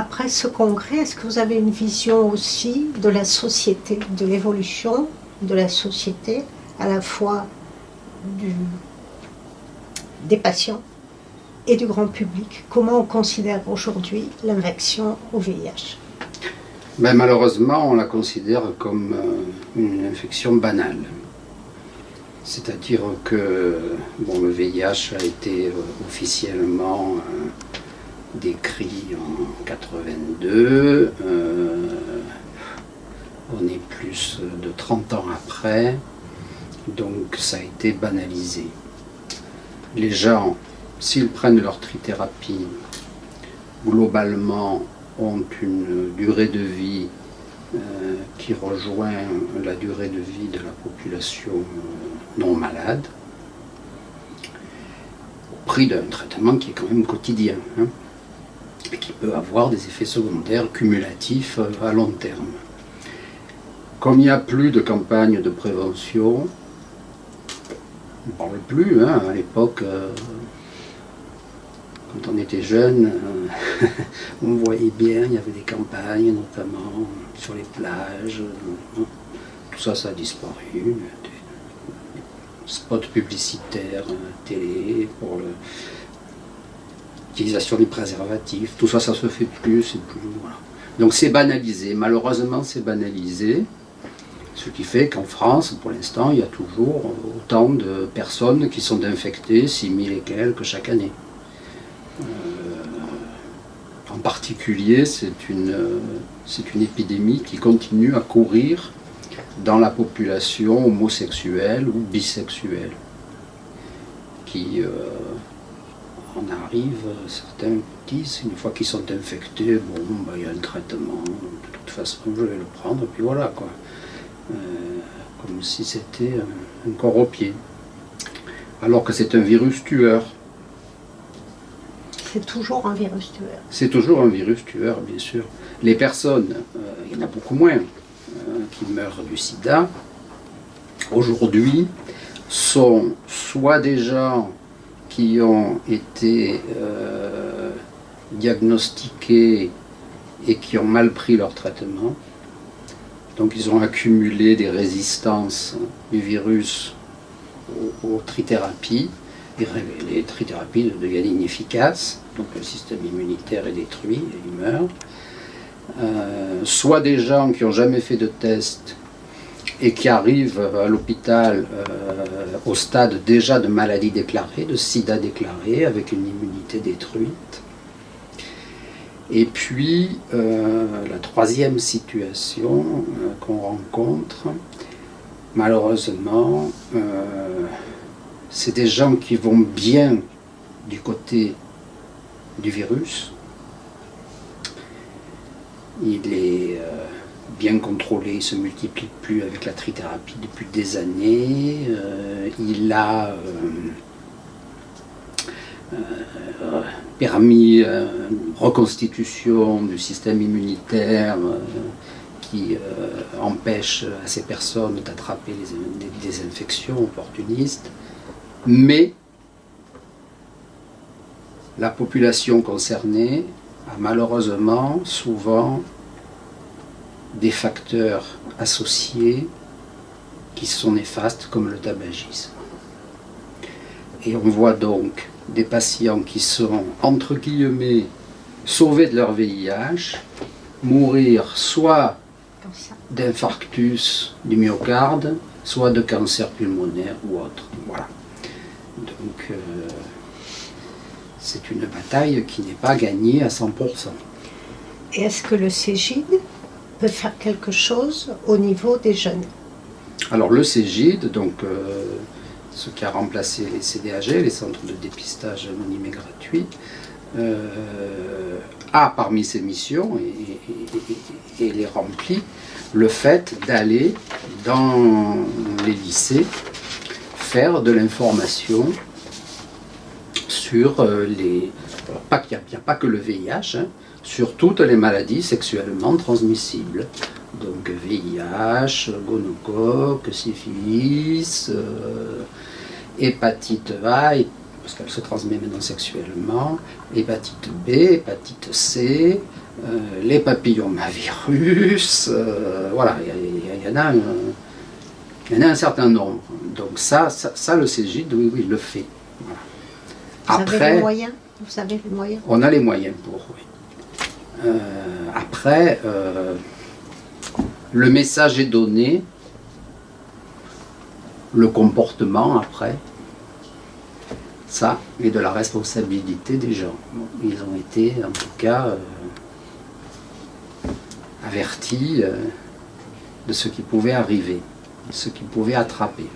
Après ce congrès, est-ce que vous avez une vision aussi de la société, de l'évolution de la société, à la fois des patients et du grand public? Comment on considère aujourd'hui l'infection au VIH? Ben, malheureusement, on la considère comme une infection banale. C'est-à-dire que le VIH a été officiellement décrit en 82. On est plus de 30 ans après, donc ça a été banalisé. Les gens, s'ils prennent leur trithérapie, globalement ont une durée de vie qui rejoint la durée de vie de la population non malade, au prix d'un traitement qui est quand même quotidien, et qui peut avoir des effets secondaires cumulatifs à long terme. Comme il n'y a plus de campagne de prévention, on ne parle plus, à l'époque, quand on était jeune, on voyait bien, il y avait des campagnes, notamment sur les plages, tout ça, ça a disparu. Des spots publicitaires, télé, pour l'utilisation des préservatifs, tout ça, ça se fait plus, c'est plus, voilà. Donc c'est banalisé, malheureusement c'est banalisé, ce qui fait qu'en France, pour l'instant, il y a toujours autant de personnes qui sont infectées, 6000 et quelques chaque année. En particulier, c'est une épidémie qui continue à courir dans la population homosexuelle ou bisexuelle, qui en arrive, certains disent, une fois qu'ils sont infectés, il y a un traitement, de toute façon je vais le prendre, et puis voilà, quoi. Comme si c'était un corps au pied. Alors que c'est un virus tueur. C'est toujours un virus tueur. C'est toujours un virus tueur, bien sûr. Les personnes, il y en a beaucoup moins qui meurent du sida, aujourd'hui, sont soit des gens qui ont été diagnostiqués et qui ont mal pris leur traitement. Donc ils ont accumulé des résistances du virus aux trithérapies. Les trithérapies deviennent inefficaces, donc le système immunitaire est détruit et il meurt. Soit des gens qui n'ont jamais fait de test et qui arrivent à l'hôpital au stade déjà de maladie déclarée, de sida déclarée, avec une immunité détruite. Et puis, la troisième situation qu'on rencontre, malheureusement, c'est des gens qui vont bien du côté du virus. Il est bien contrôlé, il ne se multiplie plus avec la trithérapie depuis des années. Il a permis une reconstitution du système immunitaire qui empêche à ces personnes d'attraper des infections opportunistes. Mais la population concernée a malheureusement souvent des facteurs associés qui sont néfastes comme le tabagisme. Et on voit donc des patients qui sont, entre guillemets, sauvés de leur VIH, mourir soit d'infarctus du myocarde, soit de cancer pulmonaire ou autre. Voilà. Donc, c'est une bataille qui n'est pas gagnée à 100%. Et est-ce que le CEGID peut faire quelque chose au niveau des jeunes? Alors le CEGID, donc ce qui a remplacé les CDAG, les centres de dépistage anonymes et gratuits, a parmi ses missions et les remplit le fait d'aller dans les lycées faire de l'information sur les... Alors, il n'y a pas que le VIH, sur toutes les maladies sexuellement transmissibles. Donc VIH, gonocoque, syphilis, hépatite A, parce qu'elle se transmet maintenant sexuellement, hépatite B, hépatite C, les papillomavirus, voilà, il y en a un certain nombre. Donc ça le Cégide, oui, il le fait. Voilà. Vous avez les moyens? Vous avez les moyens? On a les moyens pour, oui. Après, le message est donné, le comportement après, ça est de la responsabilité des gens. Ils ont été, en tout cas, avertis de ce qui pouvait arriver, ce qui pouvait attraper.